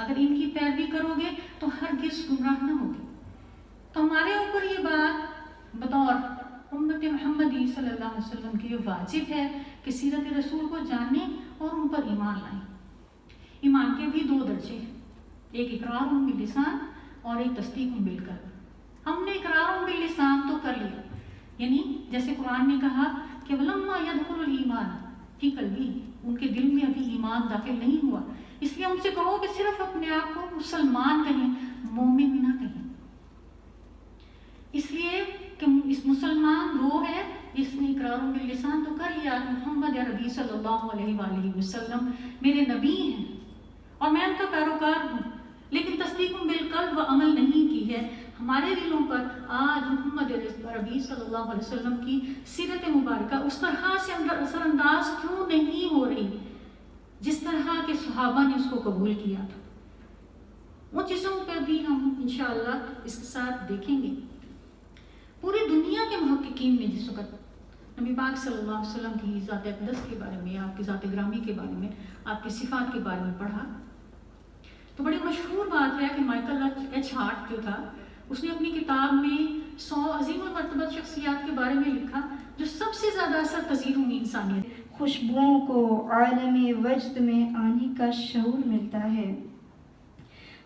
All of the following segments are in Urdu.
اگر ان کی پیروی کرو گے تو ہرگز گمراہ نہ ہوگے۔ تو ہمارے اوپر یہ بات بطور امت محمدی صلی اللہ علیہ وسلم کی واجب ہے کہ سیرت رسول کو جانیں اور ان پر ایمان لائیں۔ ایمان کے بھی 2 درجے ہیں، ایک اقرار باللسان اور ایک تصدیق بالقلب۔ ہم نے اقرار باللسان تو کر لیا، یعنی جیسے قرآن نے کہا کہ وَلَمَّا يَدْخُلُ الْإِيمَانَ فِي قَلْبِهِ، ان کے دل میں ابھی ایمان داخل نہیں ہوا، اس لیے ہم سے کہو کہ صرف اپنے آپ کو مسلمان کہیں، مومن نہ کہیں۔ اس لیے کہ اس مسلمان وہ ہے جس نے اقرار باللسان تو کر لیا محمد عربی صلی اللہ علیہ وآلہ وسلم میرے نبی ہیں اور میں ان کا پیروکار ہوں، لیکن تصدیق بالقلب و عمل نہیں کی ہے۔ ہمارے دلوں پر آج محمد عربی صلی اللہ علیہ وسلم کی سیرت مبارکہ اس طرح سے اثر انداز کیوں نہیں ہو رہی جس طرح کے صحابہ نے اس کو قبول کیا تھا؟ ان چیزوں پر بھی ہم انشاءاللہ اس کے ساتھ دیکھیں گے۔ پوری دنیا کے محققین نے جس وقت نبی پاک صلی اللہ علیہ وسلم کی ذات اقدس کے بارے میں، آپ کی ذات گرامی کے بارے میں، آپ کی صفات کے بارے میں پڑھا تو بڑی مشہور بات ہے کہ مائیکل ایچ ہارٹ جو تھا اس نے اپنی کتاب میں 100 عظیم المرتبہ شخصیات کے بارے میں لکھا جو سب سے زیادہ اثر پذیر ہوئی انسانیت۔ خوشبوؤں کو عالم وجد میں آنے کا شعور ملتا ہے،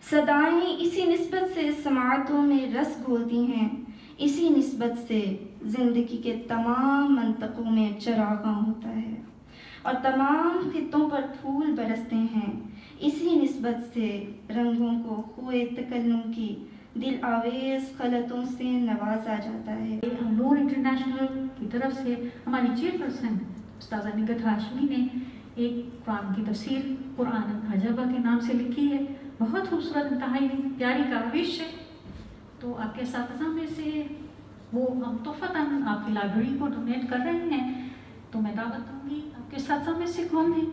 صدائیں اسی نسبت سے سماعتوں میں رس گھولتی ہیں، اسی نسبت سے زندگی کے تمام منطقوں میں چراغاں ہوتا ہے اور تمام خطوں پر پھول برستے ہیں، اسی نسبت سے رنگوں کو خوئے تکلم کی دل آویز خلطوں سے نوازا جاتا ہے۔ نور انٹرنیشنل کی طرف سے ہماری چیئرپرسن استاذہ نگہت ہاشمی نے ایک قرآن کی تفسیر قرآن عجبہ کے نام سے لکھی ہے، بہت خوبصورت انتہائی پیاری کاوش ہے۔ تو آپ کے اساتذہ میں سے وہ ہم تحفتاً آپ کی لائبریری کو ڈونیٹ کر رہے ہیں، تو میں دعوت دوں گی آپ کے اساتذہ میں سے کون ہیں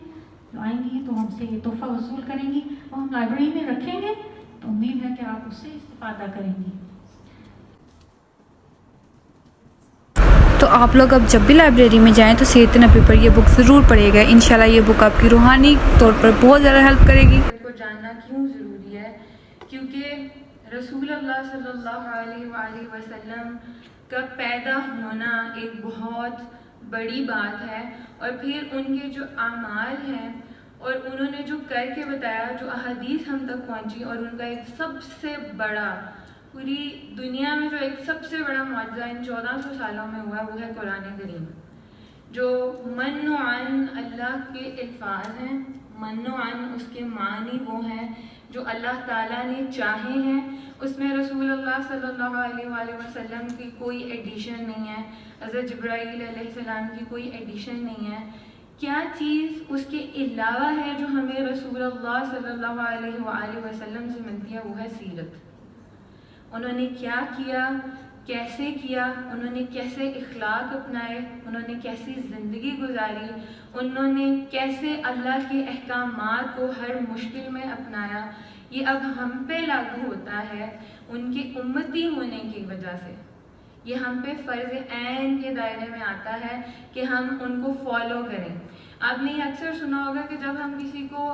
جو آئیں گی تو ہم سے یہ تحفہ وصول کریں گی اور ہم لائبریری میں رکھیں گے، تو امید ہے کہ آپ اس سے استفادہ کریں گی۔ تو آپ لوگ اب جب بھی لائبریری میں جائیں تو سیرت نبی پر یہ بک ضرور پڑھیے گا، انشاءاللہ یہ بک آپ کی روحانی طور پر بہت زیادہ ہیلپ کرے گی۔ کو جاننا کیوں ضروری ہے؟ کیونکہ رسول اللہ صلی اللہ علیہ وآلہ وسلم کا پیدا ہونا ایک بہت بڑی بات ہے، اور پھر ان کے جو اعمال ہیں اور انہوں نے جو کر کے بتایا، جو احادیث ہم تک پہنچی، اور ان کا ایک سب سے بڑا، پوری دنیا میں جو ایک سب سے بڑا معجزہ ان 1400 سالوں میں ہوا وہ ہے قرآن کریم، جو من و عن اللہ کے الفاظ ہیں۔ من و عن اس کے معنی وہ ہیں جو اللہ تعالیٰ نے چاہے ہیں، اس میں رسول اللہ صلی اللہ علیہ وآلہ وسلم کی کوئی ایڈیشن نہیں ہے، حضرت جبرائیل علیہ السلام کی کوئی ایڈیشن نہیں ہے۔ کیا چیز اس کے علاوہ ہے جو ہمیں رسول اللہ صلی اللہ علیہ وآلہ وسلم سے ملتی ہے؟ وہ ہے سیرت۔ انہوں نے کیا کیا، کیسے کیا، انہوں نے کیسے اخلاق اپنائے، انہوں نے کیسی زندگی گزاری، انہوں نے کیسے اللہ کے احکامات کو ہر مشکل میں اپنایا، یہ اب ہم پہ لاگو ہوتا ہے ان کے امتی ہونے کی وجہ سے۔ یہ ہم پہ فرض عین کے دائرے میں آتا ہے کہ ہم ان کو فالو کریں۔ آپ نے یہ اکثر سنا ہوگا کہ جب ہم کسی کو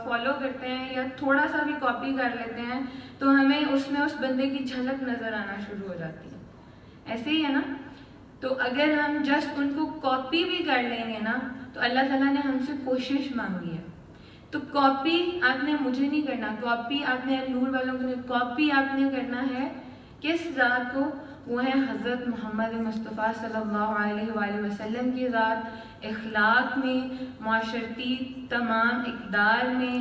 فالو کرتے ہیں یا تھوڑا سا بھی کاپی کر لیتے ہیں تو ہمیں اس میں اس بندے کی جھلک نظر آنا شروع ہو جاتی ہے، ایسے ہی ہے نا؟ تو اگر ہم جسٹ ان کو کاپی بھی کر لیں گے نا تو اللہ تعالیٰ نے ہم سے کوشش مانگی ہے۔ تو کاپی آپ نے مجھے نہیں کرنا، کاپی آپ نے نور والوں کو نہیں، کاپی آپ نے کرنا ہے کس ذات کو؟ وہ ہے حضرت محمد مصطفیٰ صلی اللہ علیہ وآلہ وسلم کی ذات، اخلاق میں، معاشرتی تمام اقدار میں،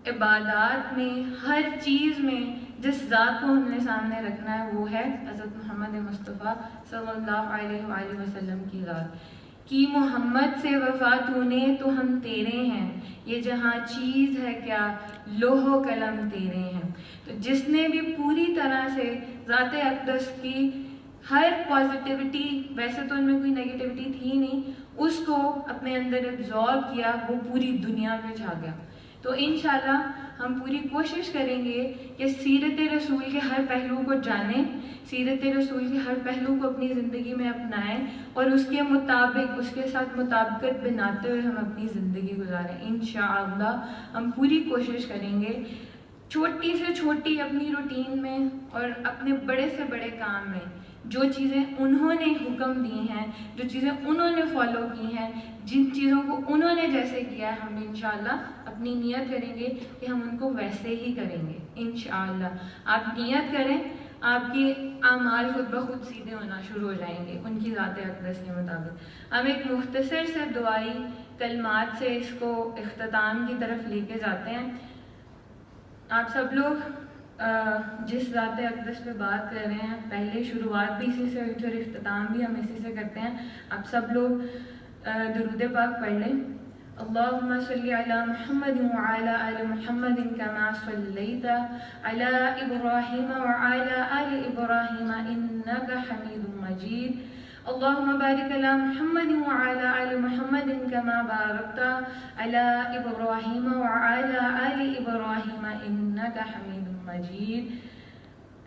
عبادات میں، ہر چیز میں جس ذات کو ہم نے سامنے رکھنا ہے وہ ہے حضرت محمد مصطفیٰ صلی اللہ علیہ وآلہ وسلم کی ذات کی۔ محمد سے وفا تو نے تو ہم تیرے ہیں، یہ جہاں چیز ہے کیا لوح و قلم تیرے ہیں۔ تو جس نے بھی پوری طرح سے ذات اقدس کی ہر پازیٹیوٹی، ویسے تو ان میں کوئی نیگیٹیوٹی تھی نہیں، اس کو اپنے اندر ابزارب کیا، وہ پوری دنیا میں چھا گیا۔ تو انشاءاللہ ہم پوری کوشش کریں گے کہ سیرت رسول کے ہر پہلو کو جانیں، سیرت رسول کے ہر پہلو کو اپنی زندگی میں اپنائیں اور اس کے مطابق، اس کے ساتھ مطابقت بناتے ہوئے ہم اپنی زندگی گزاریں۔ انشاءاللہ ہم پوری کوشش کریں گے۔ چھوٹی سے چھوٹی اپنی روٹین میں اور اپنے بڑے سے بڑے کام میں جو چیزیں انہوں نے حکم دی ہیں، جو چیزیں انہوں نے فالو کی ہیں، جن چیزوں کو انہوں نے جیسے کیا ہے، ہم انشاءاللہ اپنی نیت کریں گے کہ ہم ان کو ویسے ہی کریں گے انشاءاللہ۔ آپ نیت کریں، آپ کے اعمال خود بخود سیدھے ہونا شروع ہو جائیں گے ان کی ذات اقدس کے مطابق۔ ہم ایک مختصر سے دعائی کلمات سے اس کو اختتام کی طرف لے کے جاتے ہیں۔ آپ سب لوگ جس ذات اقدس پہ بات کر رہے ہیں، پہلے شروعات بھی اسی سے ہوئی تھی اور اختتام بھی ہم اسی سے کرتے ہیں۔ آپ سب لوگ درود پاک پڑھ لیں۔ اللہم صلی علی محمد وعلی آل محمد کما صلیت علی ابراہیم وعلی آل ابراہیم انک حمید مجید۔ اللہم بارک علی محمد وعلی آل محمد کما بارکت علی ابراہیم وعلی آل ابراہیم انک حمید مجید۔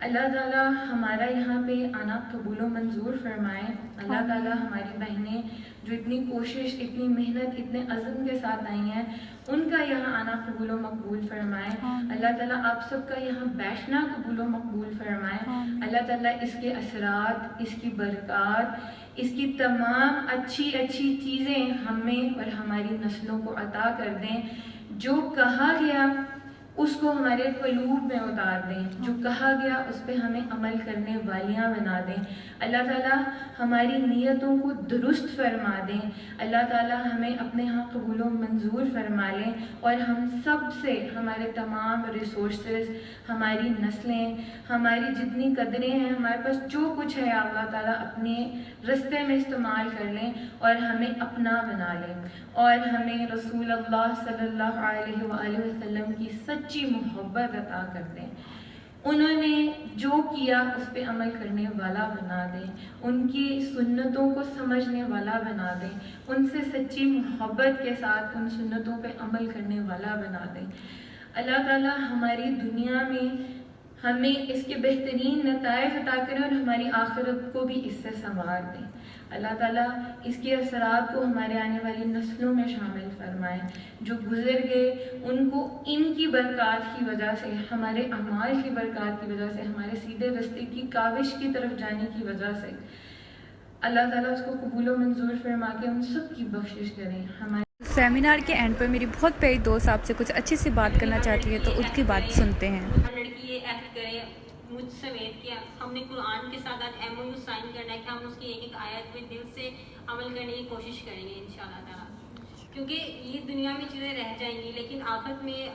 اللہ تعالیٰ ہمارا یہاں پہ آنا قبول و منظور فرمائے۔ اللہ تعالیٰ ہماری بہنیں جو اتنی کوشش، اتنی محنت، اتنے عزم کے ساتھ آئی ہیں، ان کا یہاں آنا قبول و مقبول فرمائے۔ اللہ تعالیٰ آپ سب کا یہاں بیٹھنا قبول و مقبول فرمائے۔ اللہ تعالیٰ اس کے اثرات، اس کی برکات، اس کی تمام اچھی اچھی چیزیں ہمیں اور ہماری نسلوں کو عطا کر دیں۔ جو کہا گیا اس کو ہمارے قلوب میں اتار دیں، جو کہا گیا اس پہ ہمیں عمل کرنے والیاں بنا دیں۔ اللہ تعالیٰ ہماری نیتوں کو درست فرما دیں۔ اللہ تعالیٰ ہمیں اپنے ہاں قبول و منظور فرما لیں، اور ہم سب سے ہمارے تمام ریسورسز، ہماری نسلیں، ہماری جتنی قدریں ہیں، ہمارے پاس جو کچھ ہے، اللہ تعالیٰ اپنے رستے میں استعمال کر لیں اور ہمیں اپنا بنا لیں، اور ہمیں رسول اللہ صلی اللہ علیہ وآلہ وسلم کی سچی محبت عطا کر دیں۔ انہوں نے جو کیا اس پہ عمل کرنے والا بنا دیں، ان کی سنتوں کو سمجھنے والا بنا دیں، ان سے سچی محبت کے ساتھ ان سنتوں پہ عمل کرنے والا بنا دیں۔ اللہ تعالیٰ ہماری دنیا میں ہمیں اس کے بہترین نتائج عطا کریں اور ہماری آخرت کو بھی اس سے سنوار دیں۔ اللہ تعالیٰ اس کے اثرات کو ہمارے آنے والی نسلوں میں شامل فرمائیں۔ جو گزر گئے ان کو ان کی برکات کی وجہ سے، ہمارے اعمال کی برکات کی وجہ سے، ہمارے سیدھے رستے کی کاوش کی طرف جانے کی وجہ سے اللہ تعالیٰ اس کو قبول و منظور فرما کے ان سب کی بخشش کریں۔ ہمارے سیمینار کے اینڈ پر میری بہت پیاری دوست آپ سے کچھ اچھی سی بات کرنا چاہتی ہے، تو اس کی بات سنتے ہیں۔ لڑکی یہ عہد کرے مجھ سمیت کہ ہم نے قرآن کے ساتھ آج ایم او یو سائن کرنا ہے کہ ہم اس کی ایک ایک آیت میں دل سے عمل کرنے کی کوشش کریں گے انشاءاللہ تعالیٰ، کیونکہ یہ دنیا میں چیزیں رہ جائیں گی، لیکن آخرت میں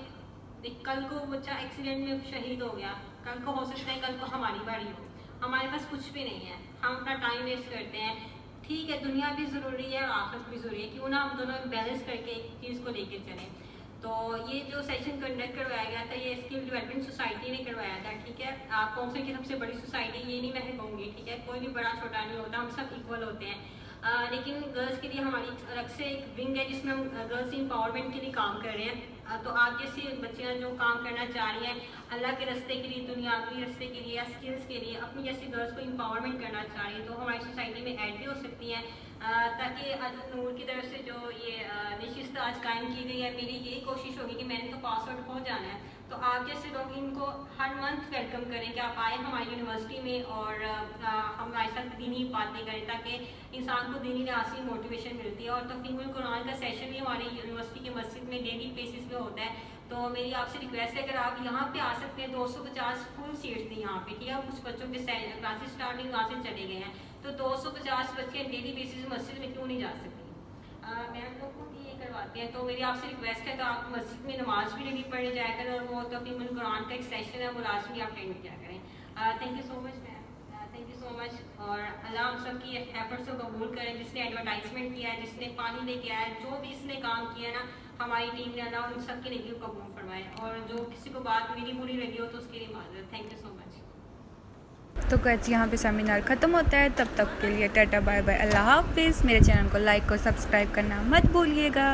کل کو بچہ ایکسیڈنٹ میں شہید ہو گیا، کل کو ہو سکتا ہے کل کو ہماری باری ہو، ہمارے پاس کچھ بھی نہیں ہے، ہم اپنا ٹائم ویسٹ کرتے ہیں۔ ٹھیک ہے، دنیا بھی ضروری ہے اور آخرت بھی ضروری ہے، کیوں نہ ہم دونوں بیلنس کر کے ایک چیز کو لے کے چلیں۔ تو یہ جو سیشن کنڈکٹ کروایا گیا تھا، یہ اسکل ڈیولپمنٹ سوسائٹی نے کروایا تھا، ٹھیک ہے۔ کونسل کی سب سے بڑی سوسائٹی یہ نہیں میں کہوں گی، ٹھیک ہے، کوئی بھی بڑا چھوٹا نہیں ہوتا، ہم سب ایکول ہوتے ہیں، لیکن گرلس کے لیے ہماری الگ سے ایک ونگ ہے جس میں ہم گرلس امپاورمنٹ کے لیے کام کر رہے ہیں۔ تو آپ جیسے بچیاں جو کام کرنا چاہ رہی ہیں اللہ کے راستے کے لیے، دنیاوی راستے کے لیے، اسکلس کے لیے، اپنی جیسے گرلس کو امپاورمنٹ کرنا چاہ رہی ہیں، تو ہماری سوسائٹی میں ایڈ بھی ہو سکتی ہیں، تاکہ نور کی طرف سے جو یہ نشست آج قائم کی گئی ہے، میری یہی کوشش ہوگی کہ میں نے تو پاس آؤٹ ہو جانا ہے، تو آپ جیسے لوگ ان کو ہر منتھ ویلکم کریں کہ آپ آئیں ہماری یونیورسٹی میں اور ہمارے ساتھ دینی باتیں کریں، تاکہ انسان کو دینی لحاظ سے موٹیویشن ملتی ہے۔ اور تفہیم القرآن کا سیشن بھی ہماری یونیورسٹی کے مسجد میں ڈیلی بیسس پہ ہوتا ہے، تو میری آپ سے ریکویسٹ ہے اگر آپ یہاں پہ آ سکتے ہیں، 250 فل سیٹس تھیں یہاں پہ، ٹھیک ہے، کچھ بچوں کے کلاسز اسٹارٹنگ وہاں سے چلے گئے ہیں، تو 250 بچے ڈیلی بیسس مسجد میں کیوں نہیں جا سکتی؟ میم لوگ کو بھی یہ کرواتے ہیں، تو میری آپ سے ریکویسٹ ہے تو آپ مسجد میں نماز بھی ڈیلی پڑھنے جایا کریں، اور وہ تفہیم القرآن کا ایک سیشن ہے وہ لازمی آپ اٹینڈ کیا کریں۔ Thank you so much ma'am, thank you so much, اور اللہ ہم سب کی ایفرٹس کو قبول کریں، جس نے ایڈورٹائزمنٹ کیا ہے، جس نے پانی لے کے آیا ہے، جو بھی اس نے کام کیا ہے نا ہماری ٹیم نے، اللہ ان سب کی نیکیوں کو قبول فرمائے، اور جو کسی کو بات میری بری لگی ہو تو اس کے لیے معذرت۔ تھینک یو سو مچ۔ تو گائز یہاں پہ سیمینار ختم ہوتا ہے، تب تک کے لیے ٹاٹا بائے بائے، اللہ حافظ۔ میرے چینل کو لائک اور سبسکرائب کرنا مت بھولیے گا۔